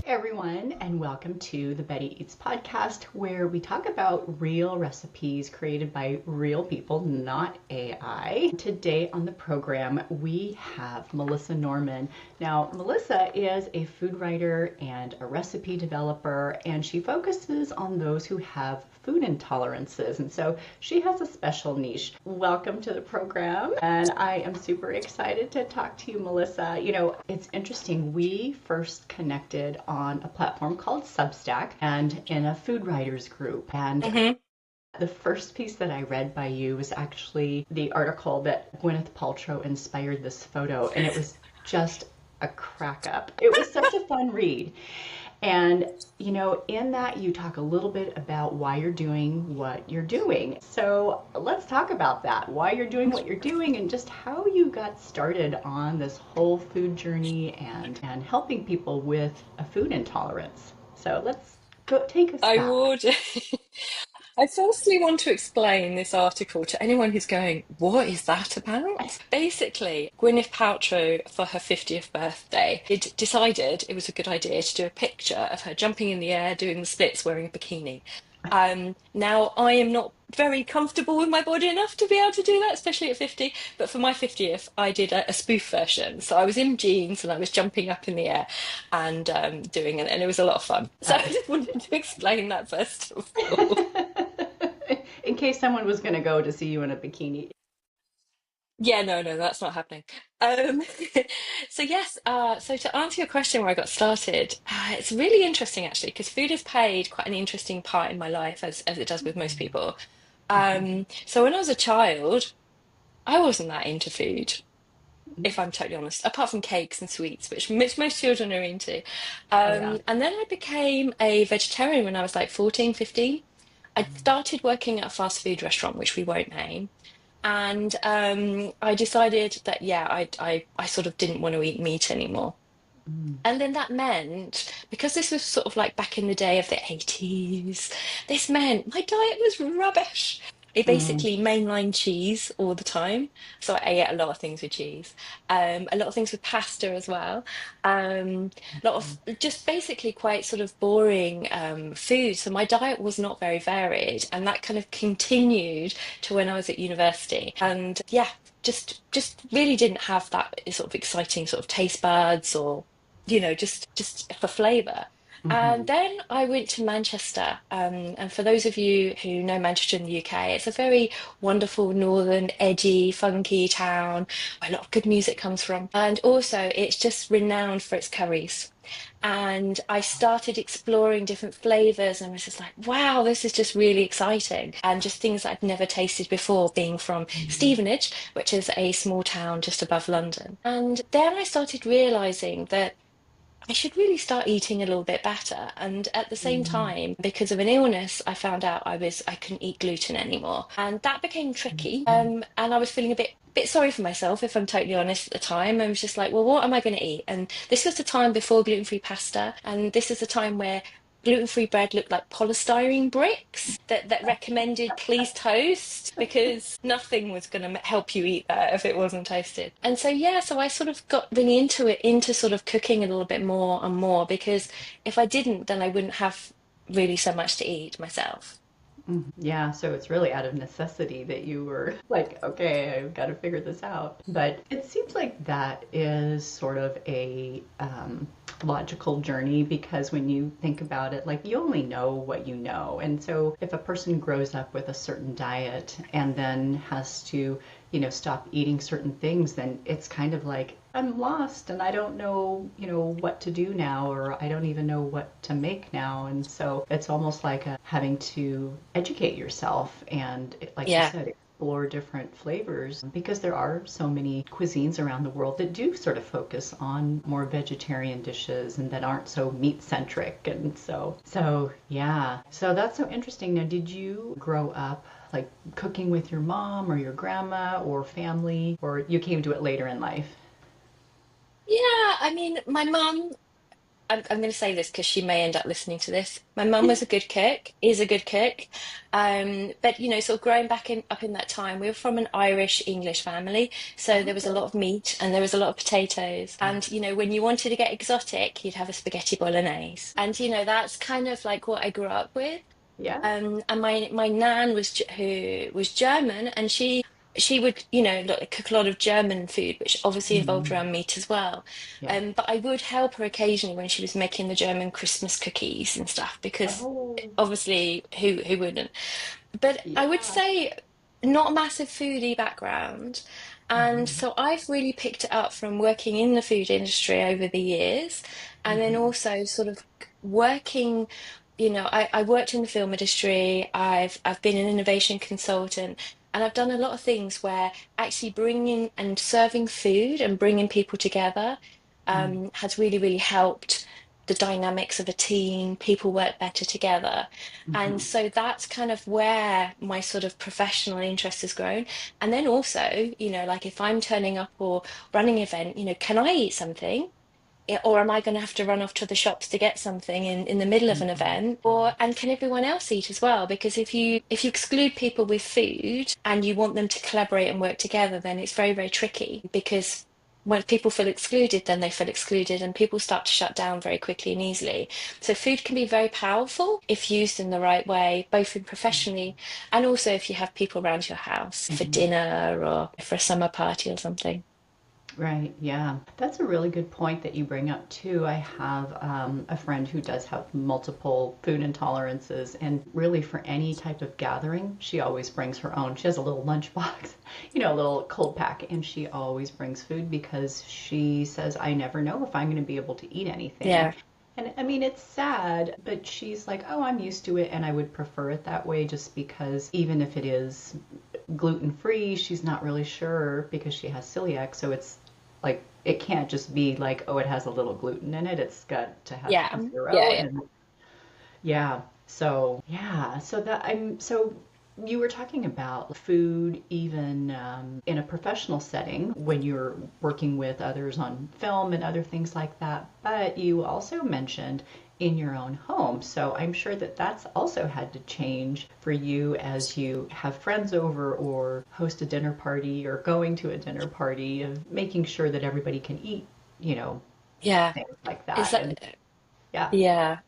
Everyone, and welcome to the Betty Eats podcast, where we talk about real recipes created by real people, not AI. Today on the program, we have Melissa Norman. Now, Melissa is a food writer and a recipe developer, and she focuses on those who have food intolerances, and so she has a special niche. Welcome to the program, and I am super excited to talk to you, Melissa. You know, it's interesting. We first connected on a platform called Substack and in a food writers group, and the first piece that I read by you was actually the article that Gwyneth Paltrow inspired this photo, and it was just a crack up. It was such a fun read. And, you know, in that you talk a little bit about why you're doing what you're doing. So let's talk about that, why you're doing what you're doing and just how you got started on this whole food journey and helping people with a food intolerance. So let's go take us I back. would. I firstly want to explain this article to anyone who's going, what is that about? Basically, Gwyneth Paltrow, for her 50th birthday, decided it was a good idea to do a picture of her jumping in the air, doing the splits, wearing a bikini. Now, I am not very comfortable with my body enough to be able to do that, especially at 50. But for my 50th, I did a spoof version. So I was in jeans and I was jumping up in the air and doing it, and it was a lot of fun. So I just wanted to explain that first of all. In case someone was going to go to see you in a bikini. Yeah, no, that's not happening. Um, so yes, so to answer your question where I got started, it's really interesting actually because food has played quite an interesting part in my life as it does with most people. So when I was a child, I wasn't that into food, if I'm totally honest, apart from cakes and sweets, which most children are into. Oh, yeah. And then I became a vegetarian when I was like 14, 15. I started working at a fast food restaurant, which we won't name. And I decided that, yeah, I sort of didn't want to eat meat anymore. Mm. And then that meant, because this was sort of like back in the day of the 80s, this meant my diet was rubbish. I Mm. basically mainline cheese all the time. So I ate a lot of things with cheese, a lot of things with pasta as well. A lot of just basically quite sort of boring food. So my diet was not very varied. And that kind of continued to when I was at university. And yeah, just really didn't have that sort of exciting sort of taste buds or just for flavour. And Mhm. then I went to Manchester. And for those of you who know Manchester in the UK, it's a very wonderful, northern, edgy, funky town where a lot of good music comes from. And also, it's just renowned for its curries. And I started exploring different flavors and was just like, wow, this is just really exciting. And just things that I'd never tasted before, being from Mhm. Stevenage, which is a small town just above London. And then I started realizing that I should really start eating a little bit better. And at the same Mhm. time, because of an illness, I found out I couldn't eat gluten anymore. And that became tricky. Mhm. And I was feeling a bit sorry for myself, if I'm totally honest at the time. I was just like, well, what am I going to eat? And this was the time before gluten-free pasta. And this is the time where gluten-free bread looked like polystyrene bricks that recommended please toast because nothing was going to help you eat that if it wasn't toasted. And so yeah, so I sort of got really into it, into sort of cooking a little bit more and more because if I didn't, then I wouldn't have really so much to eat myself. Yeah, so it's really out of necessity that you were like, okay, I've got to figure this out. But it seems like that is sort of a logical journey because when you think about it, like you only know what you know. And so if a person grows up with a certain diet and then has to, you know, stop eating certain things, then it's kind of like, I'm lost and I don't know, you know, what to do now, or I don't even know what to make now. And so it's almost like having to educate yourself and, like you Yeah. said, explore different flavors because there are so many cuisines around the world that do sort of focus on more vegetarian dishes and that aren't so meat centric. And so yeah. So that's so interesting. Now, did you grow up like cooking with your mom or your grandma or family, or you came to it later in life? Yeah, I mean, my mum. I'm going to say this because she may end up listening to this. My mum was a good cook, is a good cook. But sort of growing back in up in that time, we were from an Irish English family, so there was a lot Oh, of meat and there was a lot of potatoes. And when you wanted to get exotic, you'd have a spaghetti bolognese. And that's kind of like what I grew up with. yeah. And my nan who was German, and she would cook a lot of German food, which obviously involved Mm, around meat as well. yeah. But I would help her occasionally when she was making the German Christmas cookies and stuff, because Oh, obviously who wouldn't? But I would yeah. say not a massive foodie background. And Hmm. so I've really picked it up from working in the food industry over the years. And then Hmm. also sort of working, I worked in the film industry. I've been an innovation consultant. And I've done a lot of things where actually bringing and serving food and bringing people together has really, really helped the dynamics of a team. People work better together. And Hmm. so that's kind of where my sort of professional interest has grown. And then also, like if I'm turning up or running an event, can I eat something? Or am I going to have to run off to the shops to get something in the middle of an Hmm. event? And can everyone else eat as well? Because if you exclude people with food and you want them to collaborate and work together, then it's very, very tricky, because when people feel excluded, then they feel excluded and people start to shut down very quickly and easily. So food can be very powerful if used in the right way, both in professionally and also if you have people around your house for Hmm. dinner or for a summer party or something. Right, yeah. That's a really good point that you bring up too. I have a friend who does have multiple food intolerances, and really for any type of gathering, she always brings her own. She has a little lunchbox, a little cold pack, and she always brings food because she says, I never know if I'm going to be able to eat anything. Yeah. And I mean, it's sad, but she's like, oh, I'm used to it, and I would prefer it that way just because even if it is gluten free, she's not really sure because she has celiac. So it's like it can't just be like, oh, it has a little gluten in it. It's got to have Yeah. Yeah. zero. Yeah. And yeah, so you were talking about food even in a professional setting when you're working with others on film and other things like that. But you also mentioned in your own home. So I'm sure that that's also had to change for you as you have friends over or host a dinner party or going to a dinner party of making sure that everybody can eat, you know, Yeah. things like Is that. And that, yeah. yeah.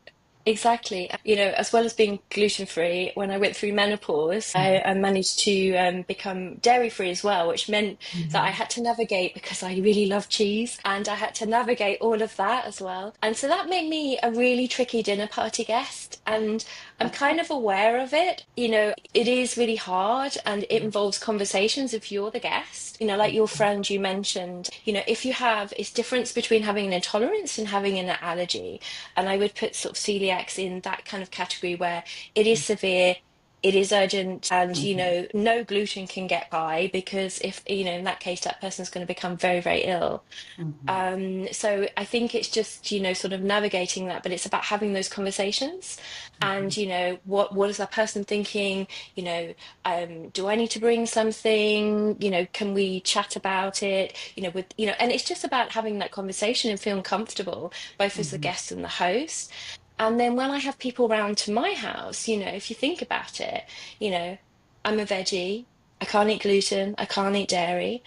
Exactly. As well as being gluten free, when I went through menopause, I managed to become dairy free as well, which meant that I Mhm. had to navigate, because I really love cheese, and I had to navigate all of that as well. And so that made me a really tricky dinner party guest. And I'm kind of aware of it. It is really hard and it involves conversations if you're the guest. Like your friend you mentioned, if you have, it's difference between having an intolerance and having an allergy. And I would put sort of celiacs in that kind of category where it is severe, it is urgent, and Mhm. no gluten can get by, because if in that case that person's going to become very, very ill. Mhm. So I think it's just, sort of navigating that, but it's about having those conversations. And, Mhm. what is that person thinking? Do I need to bring something? Can we chat about it? And it's just about having that conversation and feeling comfortable, both as the Mhm. guest and the host. And then when I have people round to my house, if you think about it, you know, I'm a veggie, I can't eat gluten, I can't eat dairy,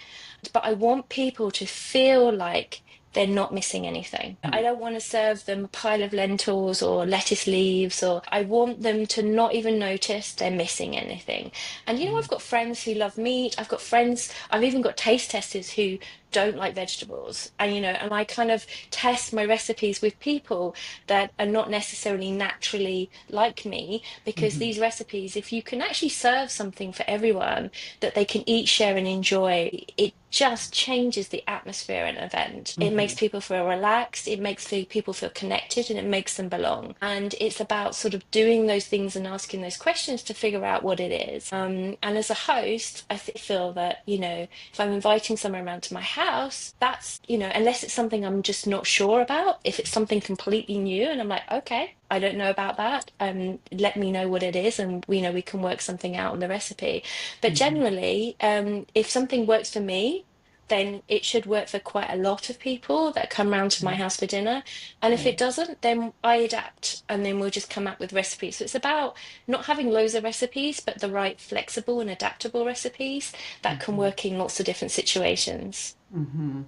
but I want people to feel like they're not missing anything. I Mhm. don't want to serve them a pile of lentils or lettuce leaves, or I want them to not even notice they're missing anything. And I've got friends who love meat. I've even got taste testers who don't like vegetables. And and I kind of test my recipes with people that are not necessarily naturally like me, because Mhm. these recipes, if you can actually serve something for everyone that they can eat, share, and enjoy, it just changes the atmosphere at an event. It makes Mhm. people feel relaxed, it makes people feel connected, and it makes them belong. And it's about sort of doing those things and asking those questions to figure out what it is. And as a host, I feel that, if I'm inviting someone around to my house, that's, unless it's something I'm just not sure about, if it's something completely new and I'm like, okay, I don't know about that. Let me know what it is, and we can work something out on the recipe. But Mhm. generally, if something works for me, then it should work for quite a lot of people that come round to my house for dinner. And if it Right. doesn't, then I adapt and then we'll just come up with recipes. So it's about not having loads of recipes, but the right flexible and adaptable recipes that can Hmm. work in lots of different situations. Hmm.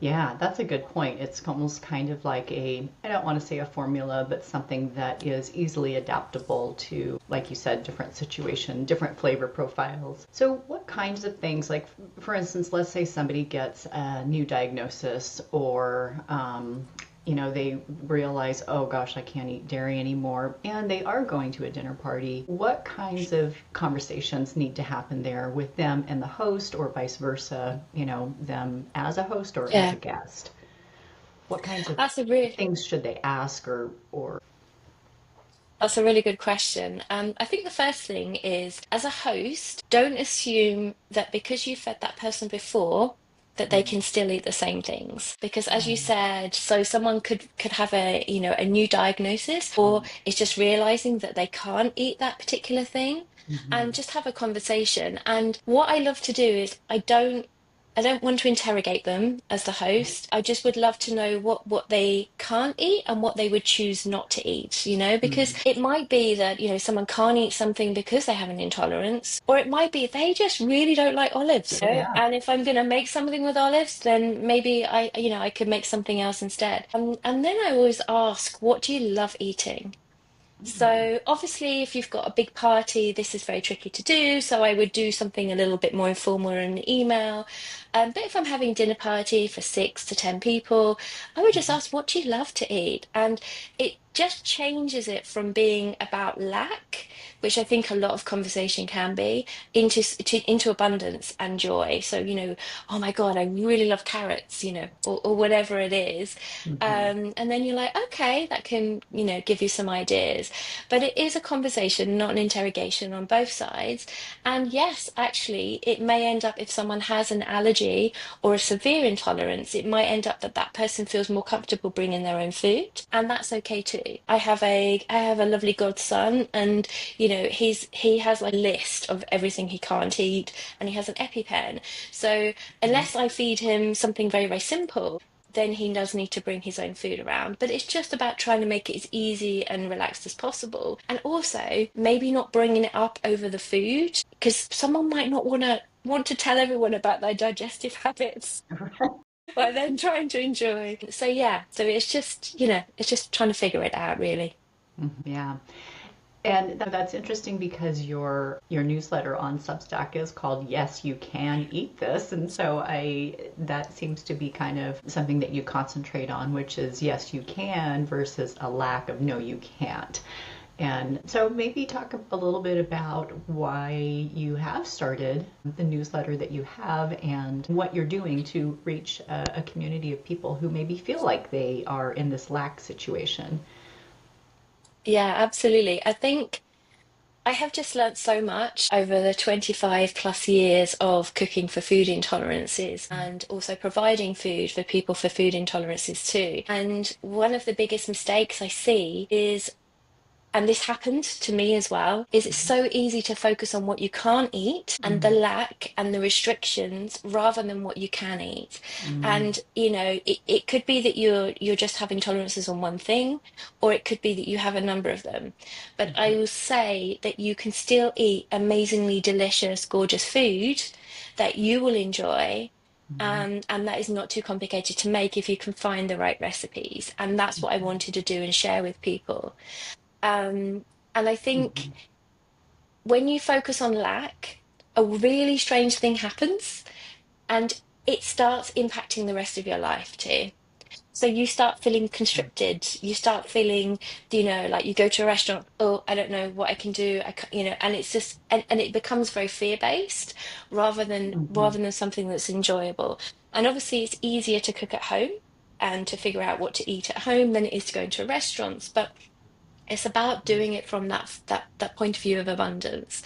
Yeah, that's a good point. It's almost kind of like a, I don't want to say a formula, but something that is easily adaptable to, like you said, different situation, different flavor profiles. So what kinds of things, like for instance, let's say somebody gets a new diagnosis or they realize, oh gosh, I can't eat dairy anymore, and they are going to a dinner party. What kinds of conversations need to happen there with them and the host, or vice versa, them as a host or as a Yeah, guest? What kinds of that's a really things should they ask or that's a really good question. I think the first thing is, as a host, don't assume that because you fed that person before, that they can still eat the same things. Because as you right? said, so someone could have a new diagnosis, or Right. is just realizing that they can't eat that particular thing, Hmm. and just have a conversation. And what I love to do is I don't want to interrogate them as the Right. host. I just would love to know what they can't eat and what they would choose not to eat, because Mm. it might be that, someone can't eat something because they have an intolerance, or it might be they just really don't like olives. Oh yeah. And if I'm going to make something with olives, then maybe I could make something else instead. And then I always ask, what do you love eating? Mm. So obviously, if you've got a big party, this is very tricky to do. So I would do something a little bit more informal in an email. But if I'm having dinner party for 6 to 10 people, I would just Mhm. ask, what do you love to eat? And it just changes it from being about lack, which I think a lot of conversation can be, into abundance and joy. So, oh my God, I really love carrots, or whatever it is. Mhm. And then you're like, okay, that can, give you some ideas. But it is a conversation, not an interrogation on both sides. And yes, actually, it may end up if someone has an allergy or a severe intolerance, it might end up that that person feels more comfortable bringing their own food, and that's okay too. I have a lovely godson, and he has like a list of everything he can't eat, and he has an EpiPen. So Mhm. unless I feed him something very, very simple, then he does need to bring his own food around. But it's just about trying to make it as easy and relaxed as possible. And also maybe not bringing it up over the food, because someone might not want to tell everyone about their digestive habits while then trying to enjoy. So yeah, so it's just trying to figure it out really. Mhm. Yeah. And that's interesting because your newsletter on Substack is called Yes, You Can Eat This. And so I that seems to be kind of something that you concentrate on, which is yes, you can versus a lack of no, you can't. And so maybe talk a little bit about why you have started the newsletter that you have and what you're doing to reach a community of people who maybe feel like they are in this lack situation. Yeah, absolutely. I think I have just learnt so much over the 25 plus years of cooking for food intolerances and also providing food for people for food intolerances too. And one of the biggest mistakes I see is, and this happened to me as well, is it's so easy to focus on what you can't eat and the Mm, lack and the restrictions rather than what you can eat. mm, And it could be that you're just having tolerances on one thing, or it could be that you have a number of them. But I mhm, will say that you can still eat amazingly delicious, gorgeous food that you will enjoy. mhm, And that is not too complicated to make if you can find the right recipes. And that's what I wanted to do and share with people. And I think mhm, when you focus on lack, a really strange thing happens and it starts impacting the rest of your life too. So you start feeling constricted. You start feeling, like you go to a restaurant, oh, I don't know what I can do. And it's just, and it becomes very fear-based rather than mhm, rather than something that's enjoyable. And obviously it's easier to cook at home and to figure out what to eat at home than it is to go into restaurants. But it's about doing it from that point of view of abundance.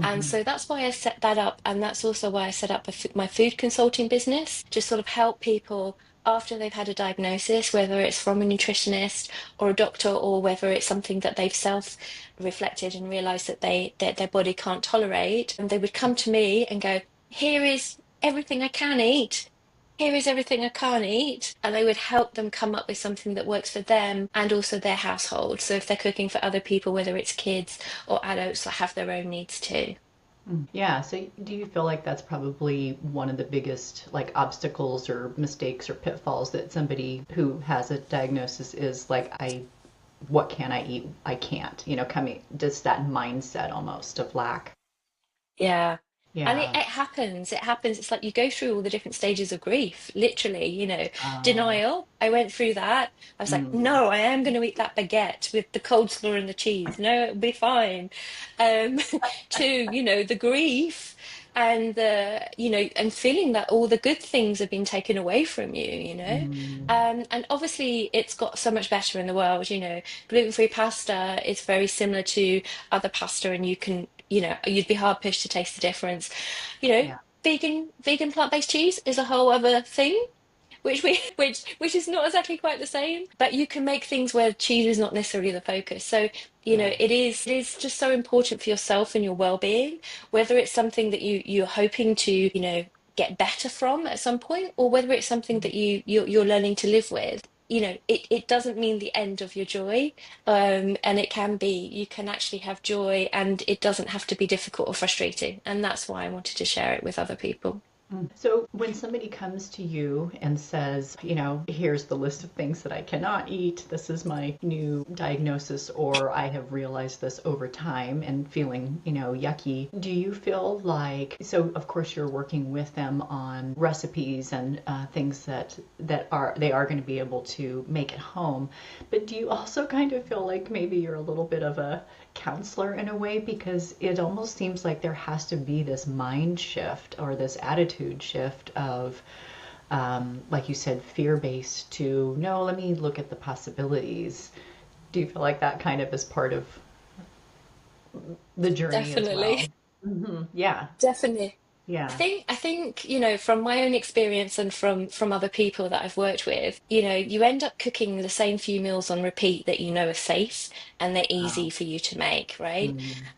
And mhm, so that's why I set that up. And that's also why I set up my food consulting business to sort of help people after they've had a diagnosis, whether it's from a nutritionist or a doctor, or whether it's something that they've self-reflected and realized that their body can't tolerate. And they would come to me and go, here is everything I can eat. Here is everything I can't eat. And I would help them come up with something that works for them and also their household. So if they're cooking for other people, whether it's kids or adults that have their own needs too. Yeah, so do you feel like that's probably one of the biggest like obstacles or mistakes or pitfalls that somebody who has a diagnosis is like, what can I eat? I can't, coming just that mindset almost of lack. Yeah. And Yeah. it happens. It happens. It's like you go through all the different stages of grief, literally, Uh, denial. I went through that. I was like, mm, no, I am going to eat that baguette with the coleslaw and the cheese. No, it'll be fine. Um, to, the grief and and feeling that all the good things have been taken away from you. mm, And obviously it's got so much better in the world. Gluten-free pasta is very similar to other pasta and you'd be hard pushed to taste the difference. You know, yeah. vegan plant-based cheese is a whole other thing, which is not exactly quite the same. But you can make things where cheese is not necessarily the focus. So, Right. it is just so important for yourself and your well-being, whether it's something that you're hoping to, get better from at some point, or whether it's something that you're learning to live with. It doesn't mean the end of your joy. And it can be, you can actually have joy and it doesn't have to be difficult or frustrating. And that's why I wanted to share it with other people. So when somebody comes to you and says, here's the list of things that I cannot eat, this is my new diagnosis, or I have realized this over time and feeling, yucky, do you feel like, so of course you're working with them on recipes and things they are going to be able to make at home, but do you also kind of feel like maybe you're a little bit of a counselor in a way, because it almost seems like there has to be this mind shift or this attitude shift of, like you said, fear based to no, let me look at the possibilities. Do you feel like that kind of is part of the journey as Definitely. well? Yeah, Definitely. I yeah. think I think, from my own experience and from other people that I've worked with, you end up cooking the same few meals on repeat that you know are safe and they're Wow. easy for you to make, right?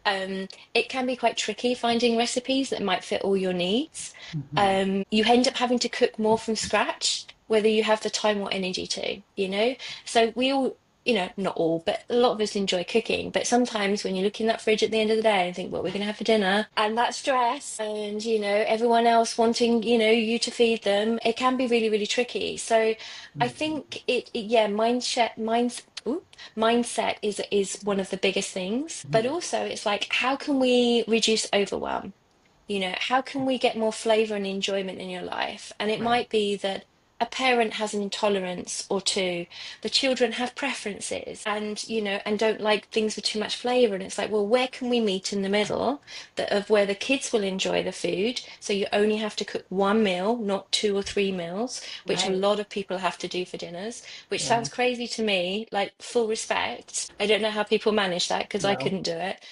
Mm-hmm. It can be quite tricky finding recipes that might fit all your needs. Mm-hmm. You end up having to cook more from scratch, whether you have the time or energy to. So we all, not all, but a lot of us enjoy cooking. But sometimes when you look in that fridge at the end of the day and think, what we're going to have for dinner, and that stress, and everyone else wanting, you to feed them, it can be really, really tricky. So I think yeah, mindset is one of the biggest things. But also, it's like, how can we reduce overwhelm? How can we get more flavor and enjoyment in your life? And it Right. might be that a parent has an intolerance or two, the children have preferences and don't like things with too much flavor. And it's like, well, where can we meet in the middle of where the kids will enjoy the food? So you only have to cook one meal, not two or three meals, which a Right. lot of people have to do for dinners, which Yeah. sounds crazy to me, like full respect. I don't know how people manage that because I No. couldn't do it.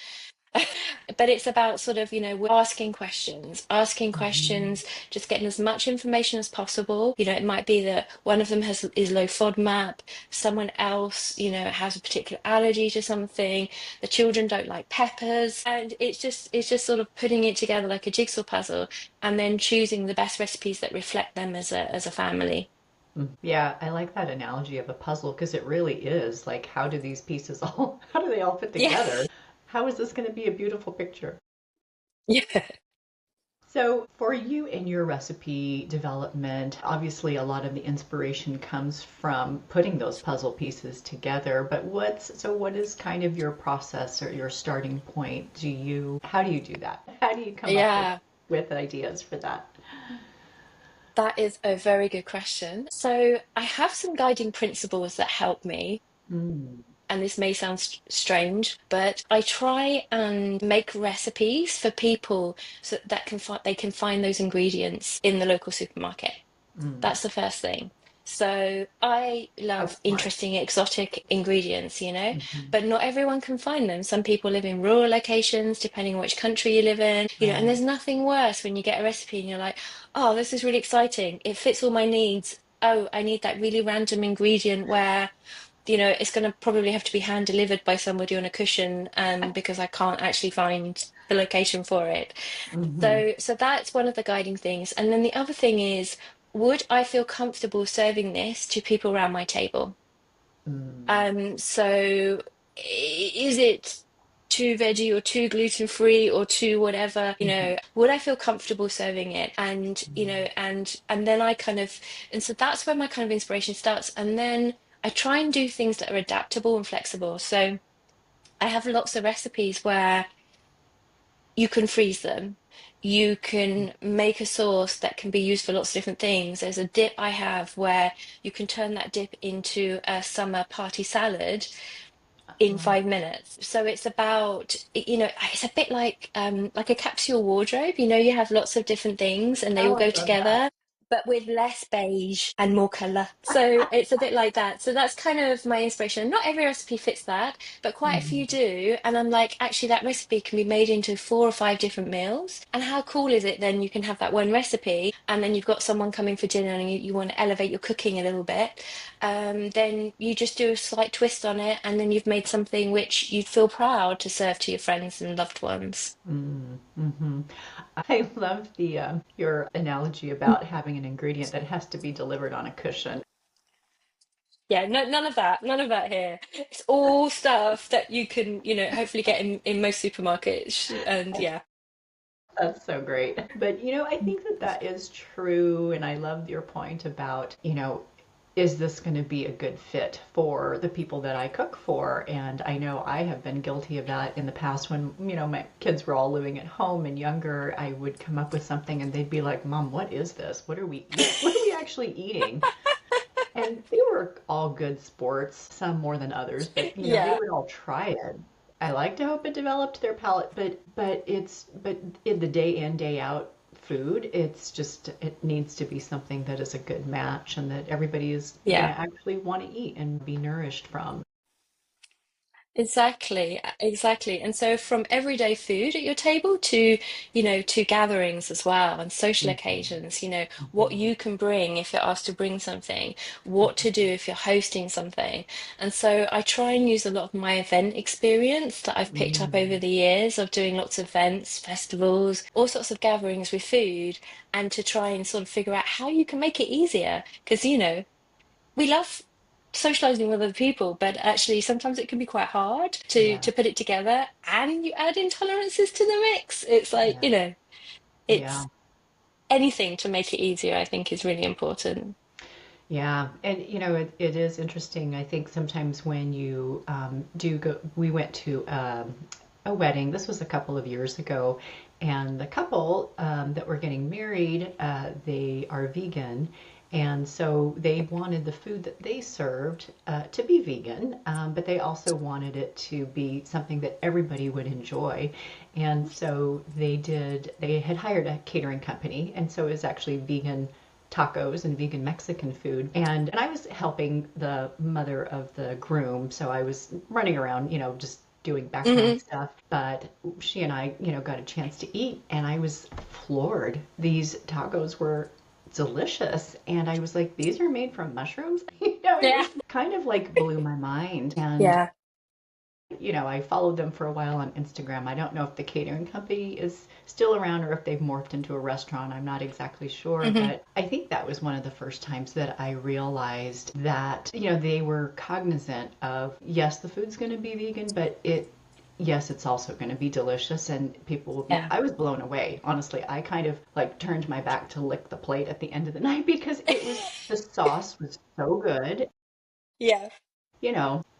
But it's about sort of, we're asking Mhm. questions, just getting as much information as possible. It might be that one of them is low FODMAP, someone else, has a particular allergy to something, the children don't like peppers, and it's just sort of putting it together like a jigsaw puzzle and then choosing the best recipes that reflect them as a family. Yeah, I like that analogy of a puzzle because it really is like, how do these pieces all, how do they all fit Yeah. together? How is this going to be a beautiful picture? Yeah. So, for you in your recipe development, obviously a lot of the inspiration comes from putting those puzzle pieces together, but what is kind of your process or your starting point? How do you do that? How do you come up with Yeah. ideas for that? That is a very good question. So, I have some guiding principles that help me. Mm, And this may sound strange, but I try and make recipes for people so that they can find those ingredients in the local supermarket. mm. That's the first thing. So I How love smart. interesting exotic ingredients, Hmm. but not everyone can find them. Some people live in rural locations, depending on which country you live in, and Right. there's nothing worse when you get a recipe and you're like, oh, this is really exciting. It fits all my needs. Oh, I need that really random ingredient where it's going to probably have to be hand delivered by somebody on a cushion because I can't actually find. the location for it. Hmm. So that's one of the guiding things. And then the other thing is, would I feel comfortable serving this to people around my table? Mm. So is it too veggie or too gluten free or too whatever, Mhm. would I feel comfortable serving it? And, and then I kind of, and so that's where my kind of inspiration starts. And then I try and do things that are adaptable and flexible. So I have lots of recipes where you can freeze them. You can make a sauce that can be used for lots of different things. There's a dip I have where you can turn that dip into a summer party salad in Oh, 5 minutes. So it's about, it's a bit like a capsule wardrobe. You have lots of different things and they all oh, I go love that. together, but with less beige and more color. So it's a bit like that. So that's kind of my inspiration. Not every recipe fits that, but quite a few Mhm. do. And I'm like, actually, that recipe can be made into 4 or 5 different meals. And how cool is it then? You can have that one recipe, and then you've got someone coming for dinner and you want to elevate your cooking a little bit. Then you just do a slight twist on it, and then you've made something which you'd feel proud to serve to your friends and loved ones. Mm-hmm. I love the your analogy about having an ingredient that has to be delivered on a cushion. Yeah, no, none of that here. It's all stuff that you can, hopefully get in most supermarkets. And yeah. That's so great. But I think that that is true, and I love your point about, is this going to be a good fit for the people that I cook for? And I know I have been guilty of that in the past when, my kids were all living at home and younger. I would come up with something and they'd be like, "Mom, what is this? What are we eat? What are we actually eating?" And they were all good sports, some more than others, but they Yeah. would all try it. I like to hope it developed their palate, but in the day in, day out food, it needs to be something that is a good match and that everybody is going Yeah. to actually want to eat and be nourished from. Exactly, exactly. And so from everyday food at your table to gatherings as well and social Mhm. occasions, what Mhm. you can bring if you're asked to bring something, what to do if you're hosting something. And so I try and use a lot of my event experience that I've picked up over Mm. the years of doing lots of events, festivals, all sorts of gatherings with food, and to try and sort of figure out how you can make it easier. Because, we love socializing with other people, but actually sometimes it can be quite hard to Yeah. to put it together and you add intolerances to the mix. It's like, Yeah. Yeah. it's anything to make it easier, I think is really important. Yeah, and it is interesting. I think sometimes when you do go, we went to a wedding. This was a couple of years ago, and the couple that were getting married, they are vegan, and so they wanted the food that they served to be vegan, but they also wanted it to be something that everybody would enjoy. And so they had hired a catering company, and so it was actually vegan tacos and vegan Mexican food. And I was helping the mother of the groom, so I was running around, just doing background Hmm. stuff. But she and I, got a chance to eat, and I was floored. These tacos were delicious, and I was like, these are made from mushrooms. It Yeah. was kind of like blew my mind. And Yeah. I followed them for a while on Instagram. I don't know if the catering company is still around or if they've morphed into a restaurant. I'm not exactly sure, Hmm. but I think that was one of the first times that I realized that, they were cognizant of, yes, the food's going to be vegan, but yes, it's also going to be delicious and people will be. Yeah. I was blown away. Honestly, I kind of like turned my back to lick the plate at the end of the night because the sauce was so good. Yeah.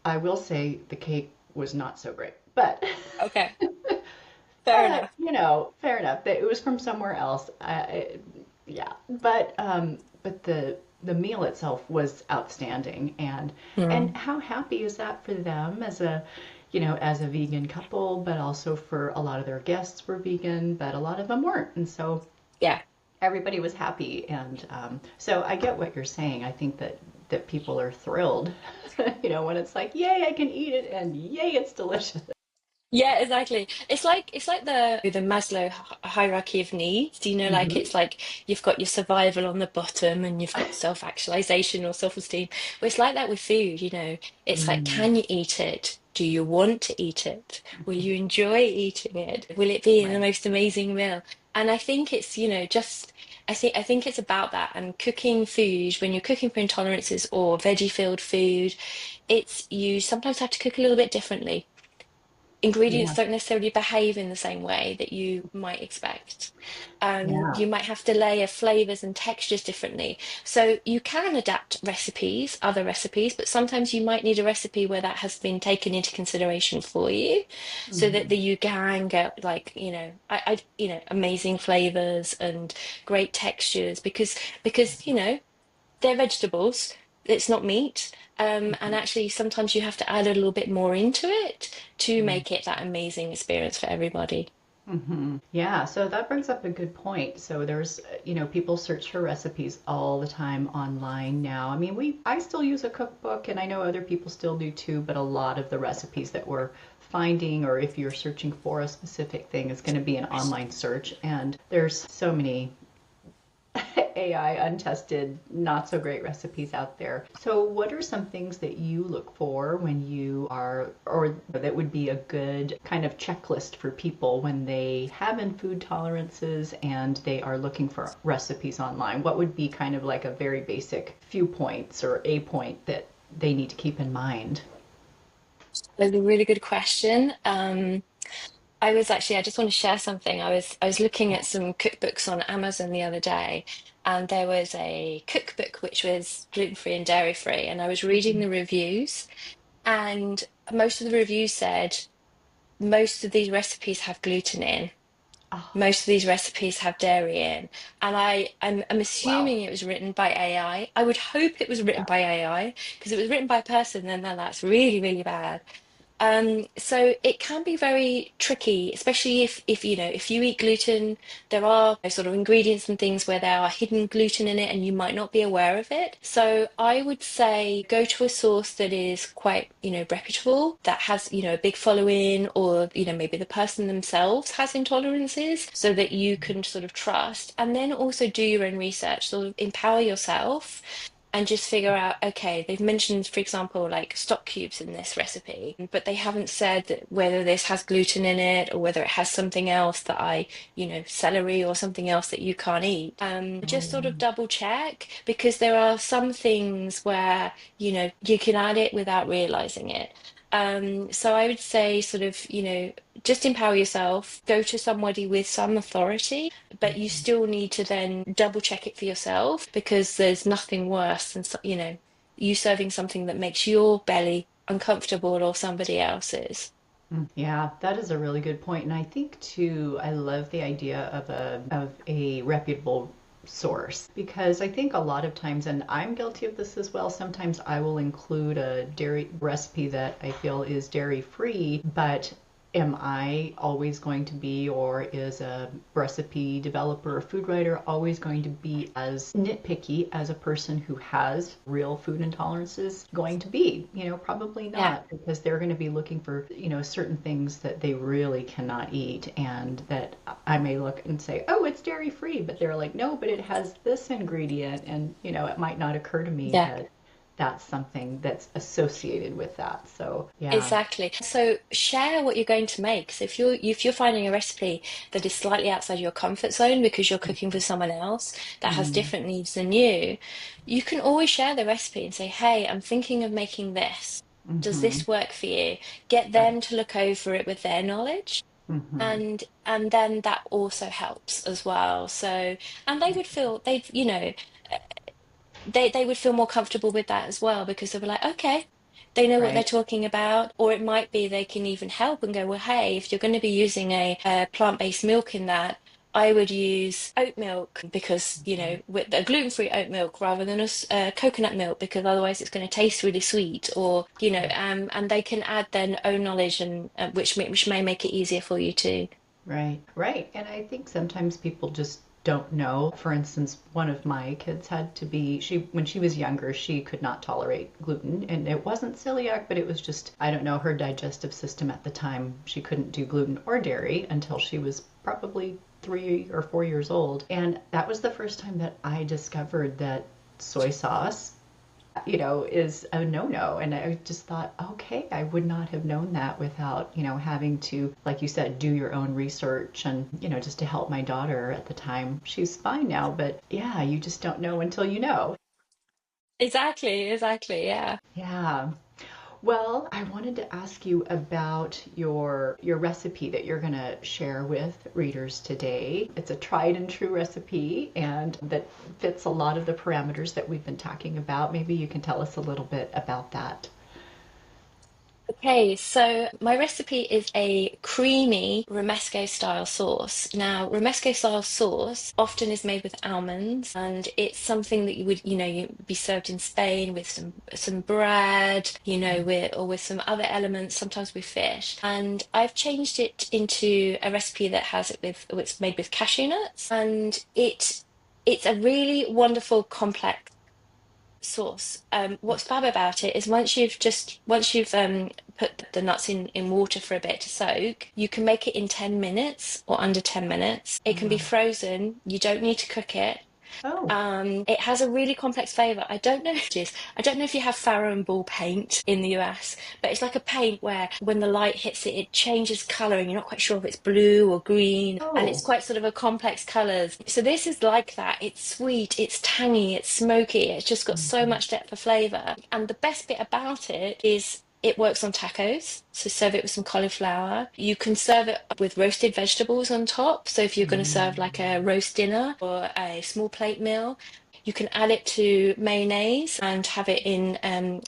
I will say the cake was not so great, but Okay. Fair enough. fair enough. That it was from somewhere else. Yeah, but the meal itself was outstanding, and Mm. how happy is that for them as a vegan couple, but also for a lot of their guests were vegan, but a lot of them weren't, and so Yeah. everybody was happy, and so I get what you're saying. I think that people are thrilled, when it's like, yay, I can eat it, and yay, it's delicious. Yeah, exactly. It's like the Maslow hierarchy of needs. Like Hmm. it's like you've got your survival on the bottom and you've got self-actualization or self-esteem. Well, it's like that with food. It's like, Mm, can you eat it? Do you want to eat it? Will you enjoy eating it? Will it be the Right. most amazing meal? And I think it's, just I think it's about that. And cooking food, when you're cooking for intolerances or veggie filled food, it's you sometimes have to cook a little bit differently. Ingredients Yeah. don't necessarily behave in the same way that you might expect. Yeah. You might have to layer flavors and textures differently. So you can adapt recipes, other recipes, but sometimes you might need a recipe where that has been taken into consideration for you, so that Hmm. you can get like, amazing flavors and great textures because they're vegetables. It's not meat. And actually, sometimes you have to add a little bit more into it to make it that amazing experience for everybody. Hmm. Yeah, so that brings up a good point. So there's, people search for recipes all the time online now. I mean, I still use a cookbook, and I know other people still do too, but a lot of the recipes that we're finding, or if you're searching for a specific thing, is going to be an online search. And there's so many AI untested, not so great recipes out there. So, what are some things that you look for when you are, or that would be a good kind of checklist for people when they have food tolerances and they are looking for recipes online? What would be kind of like a very basic few points or a point that they need to keep in mind? That's a really good question. I just want to share something. I was looking at some cookbooks on Amazon the other day, and there was a cookbook which was gluten-free and dairy-free, and I was reading the reviews, and most of the reviews said most of these recipes have gluten in. Oh, Most of these recipes have dairy in, and I'm wow. assuming it was written by AI. I would hope it was written Yeah. by AI, because if it was written by a person, then that's really, really bad. So it can be very tricky, especially if you eat gluten, there are sort of ingredients and things where there are hidden gluten in it and you might not be aware of it. So I would say go to a source that is quite, reputable, that has, a big following, or, maybe the person themselves has intolerances so that you can sort of trust. And then also do your own research, sort of empower yourself and just figure out, okay, they've mentioned, for example, like stock cubes in this recipe, but they haven't said that whether this has gluten in it or whether it has something else that celery or something else that you can't eat. Oh, Just sort yeah. of double check, because there are some things where, you can add it without realizing it. So I would say sort of, just empower yourself, go to somebody with some authority, but you still need to then double check it for yourself, because there's nothing worse than, you serving something that makes your belly uncomfortable or somebody else's. Yeah, that is a really good point. And I think too, I love the idea of a reputable source, because I think a lot of times, and I'm guilty of this as well, sometimes I will include a dairy recipe that I feel is dairy free, but am I always going to be, or is a recipe developer or food writer always going to be as nitpicky as a person who has real food intolerances going to be? Probably Yeah. not, because they're going to be looking for, certain things that they really cannot eat, and that I may look and say, oh, it's dairy free, but they're like, no, but it has this ingredient, and, it might not occur to me Yeah. that that's something that's associated with that. So, yeah. Exactly. So share what you're going to make. So if you're finding a recipe that is slightly outside your comfort zone because you're cooking for someone else that has Mm, different needs than you can always share the recipe and say, "Hey, I'm thinking of making this. Does mm-hmm. this work for you?" Get Right. them to look over it with their knowledge. Mm-hmm. And then that also helps as well. So, and they would feel they would feel more comfortable with that as well, because they were like, okay, they know what they're Right. talking about. Or it might be they can even help and go, well, hey, if you're going to be using a plant-based milk in that, I would use oat milk, because, with a gluten-free oat milk rather than coconut milk, because otherwise it's going to taste really sweet. Or, and they can add their own knowledge, and which may make it easier for you too. Right, right. And I think sometimes people just don't know. For instance, one of my kids had to be, when she was younger, she could not tolerate gluten. And it wasn't celiac, but it was just, I don't know, her digestive system at the time. She couldn't do gluten or dairy until she was probably 3 or 4 years old. And that was the first time that I discovered that soy sauce is a no-no. And I just thought, okay, I would not have known that without, having to, like you said, do your own research and, just to help my daughter at the time. She's fine now, but yeah, you just don't know until you know. Exactly, exactly, yeah. Yeah. Well, I wanted to ask you about your recipe that you're going to share with readers today. It's a tried and true recipe and that fits a lot of the parameters that we've been talking about. Maybe you can tell us a little bit about that. Okay, so my recipe is a creamy Romesco style sauce. Now, Romesco style sauce often is made with almonds, and it's something that you'd be served in Spain with some bread, with some other elements, sometimes with fish. And I've changed it into a recipe that has it's made with cashew nuts, and it's a really wonderful complex sauce. What's fab about it is once you've put the nuts in water for a bit to soak, you can make it in 10 minutes or under 10 minutes. It can be Wow. frozen. You don't need to cook it. Oh, It has a really complex flavor. I don't know if it is. I don't know if you have Farrow and Ball paint in the US, but it's like a paint where when the light hits it, it changes color and you're not quite sure if it's blue or green, and it's oh. quite sort of a complex colors. So this is like that. It's sweet, it's tangy, it's smoky. It's just got so Mhm. much depth of flavor. And the best bit about it is it works on tacos, so serve it with some cauliflower. You can serve it with roasted vegetables on top. So if you're going to serve like a Mm. roast dinner or a small plate meal, you can add it to mayonnaise and have it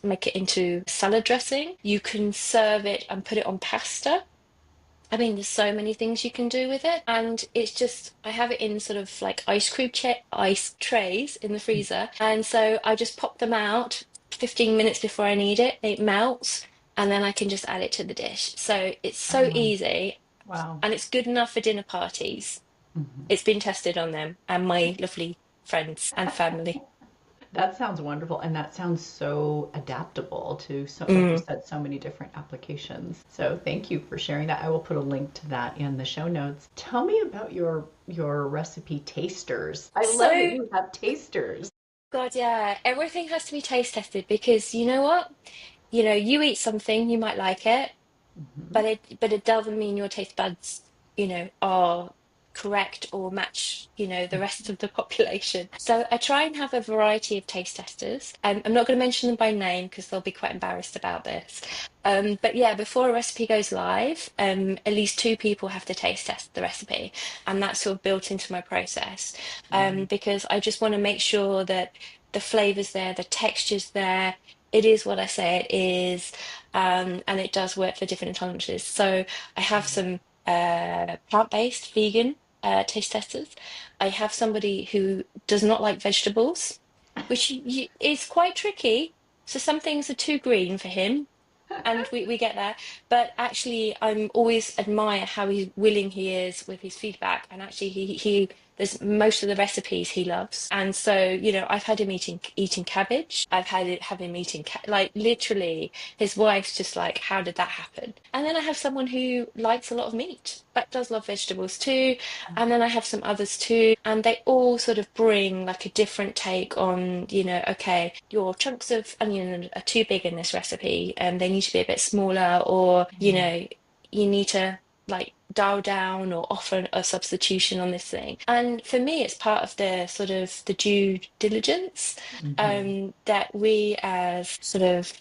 make it into salad dressing. You can serve it and put it on pasta. I mean, there's so many things you can do with it, and it's just I have it in sort of like ice trays in the freezer, and so I just pop them out 15 minutes before I need it. It melts, and then I can just add it to the dish. So it's so Oh, easy, wow. and it's good enough for dinner parties. Mhm. It's been tested on them and my lovely friends and family. That sounds wonderful, and that sounds so adaptable to, so, like you Mm. said, so many different applications. So thank you for sharing that. I will put a link to that in the show notes. Tell me about your recipe tasters. I love that So, you have tasters. God, yeah, everything has to be taste tested because you know what? You eat something, you might like it, Hmm. but it doesn't mean your taste buds, are correct or match, the rest of the population. So I try and have a variety of taste testers. I'm not going to mention them by name because they'll be quite embarrassed about this. But yeah, before a recipe goes live, at least two people have to taste test the recipe, and that's sort of built into my process, Mm. because I just want to make sure that the flavor's there, the texture's there. It is what I say it is, and it does work for different intolerances. So I have some plant-based vegan taste testers. I have somebody who does not like vegetables, which is quite tricky. So some things are too green for him, and we get there. But actually, I'm always admire how willing he is with his feedback. And actually, he there's most of the recipes he loves. And so, I've had him eating cabbage. I've have him eating like literally. His wife's just like, how did that happen? And then I have someone who likes a lot of meat, but does love vegetables too. And then I have some others too, and they all sort of bring like a different take on, okay, your chunks of onion are too big in this recipe, and they need to be a bit smaller, or, you need to like dial down or offer a substitution on this thing. And for me, it's part of the sort of the due diligence, Hmm. that we as sort of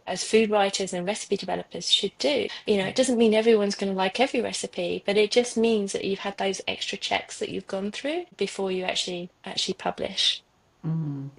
as food writers and recipe developers should do. It doesn't mean everyone's going to like every recipe, but it just means that you've had those extra checks that you've gone through before you actually publish. Mm.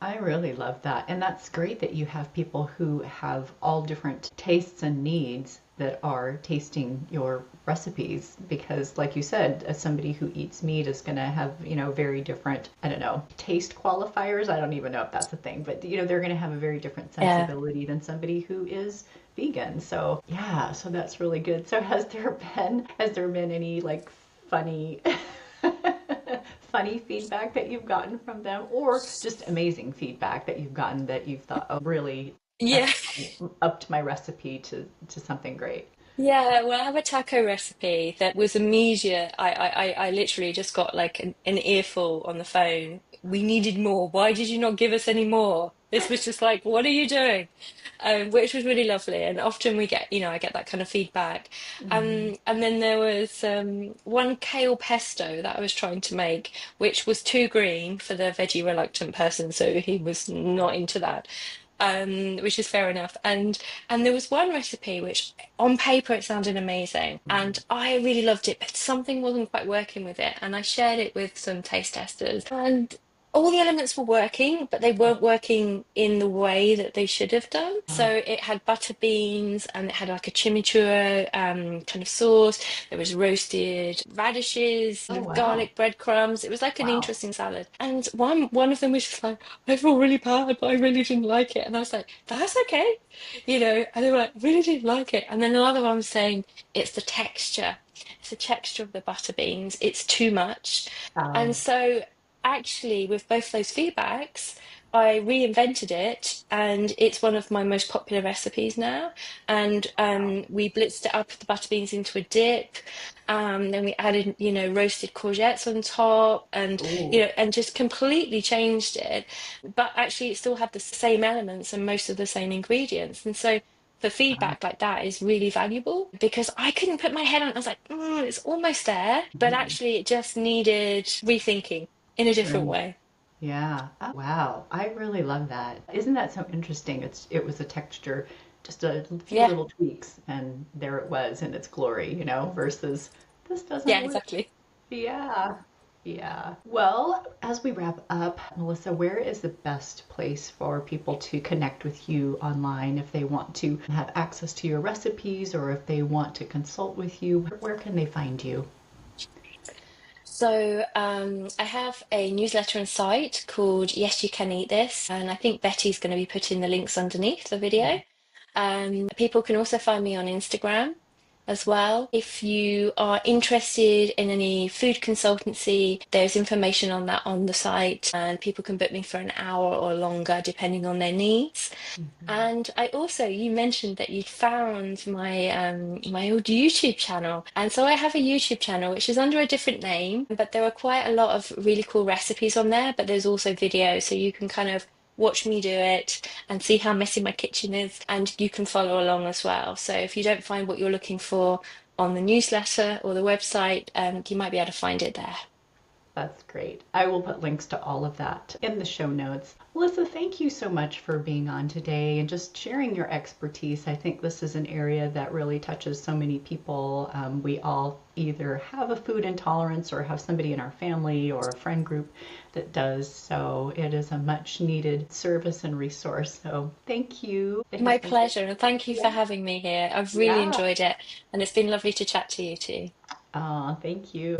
I really love that. And that's great that you have people who have all different tastes and needs that are tasting your recipes because like you said, as somebody who eats meat is going to have, very different, I don't know, taste qualifiers. I don't even know if that's a thing, but they're going to have a very different Yeah. sensibility than somebody who is vegan. So, yeah, so that's really good. So has there been any like funny funny feedback that you've gotten from them, or just amazing feedback that you've gotten that you've thought, oh, really Yeah. up, upped my recipe to something great? Yeah, well, I have a taco recipe that was immediate. I literally just got like an earful on the phone. We needed more. Why did you not give us any more? This was just like, what are you doing? Which was really lovely. And often we get, I get that kind of feedback. Mhm. And then there was one kale pesto that I was trying to make, which was too green for the veggie reluctant person, so he was not into that. Which is fair enough. And there was one recipe which on paper it sounded amazing and I really loved it, but something wasn't quite working with it. And I shared it with some taste testers and all the elements were working, but they weren't working in the way that they should have done. Uh, So it had butter beans and it had like a chimichurri kind of sauce. There was roasted radishes, oh, kind of wow. garlic breadcrumbs. It was like an Wow. interesting salad. And one of them was just like, I feel really bad, but I really didn't like it. And I was like, that's okay, And they were like, really didn't like it. And then another one was saying, it's the texture. It's the texture of the butter beans. It's too much. And Oh, so actually, with both those feedbacks, I reinvented it, and it's one of my most popular recipes now. And wow. we blitzed it up the butter beans into a dip. Then we added, roasted courgettes on top, and Ooh. and just completely changed it. But actually, it still had the same elements and most of the same ingredients. And so, for Wow. feedback like that is really valuable because I couldn't put my head on it. I was like, it's almost there, but Mhm. actually, it just needed rethinking in a different Right. way. Yeah. Oh, wow. I really love that. Isn't that so interesting? It was a texture, just a few Yeah, little tweaks, and there it was in its glory, versus this doesn't yeah, work. exactly. Yeah. Yeah. Well, as we wrap up, Melissa, where is the best place for people to connect with you online if they want to have access to your recipes or if they want to consult with you? Where can they find you? So I have a newsletter and site called Yes, You Can Eat This, and I think Betty's going to be putting the links underneath the video. People can also find me on Instagram as well. If you are interested in any food consultancy, there's information on that on the site, and people can book me for an hour or longer depending on their needs. Mhm. And I also, you mentioned that you'd found my old YouTube channel. And so I have a YouTube channel which is under a different name, but there are quite a lot of really cool recipes on there, but there's also videos so you can kind of watch me do it and see how messy my kitchen is, and you can follow along as well. So if you don't find what you're looking for on the newsletter or the website, you might be able to find it there. That's great. I will put links to all of that in the show notes. Melissa, thank you so much for being on today and just sharing your expertise. I think this is an area that really touches so many people. We all either have a food intolerance or have somebody in our family or a friend group that does. So it is a much needed service and resource. So thank you. It has My been great. pleasure, and thank you for Yeah. having me here. I've really Yeah. enjoyed it, and it's been lovely to chat to you too. Thank you.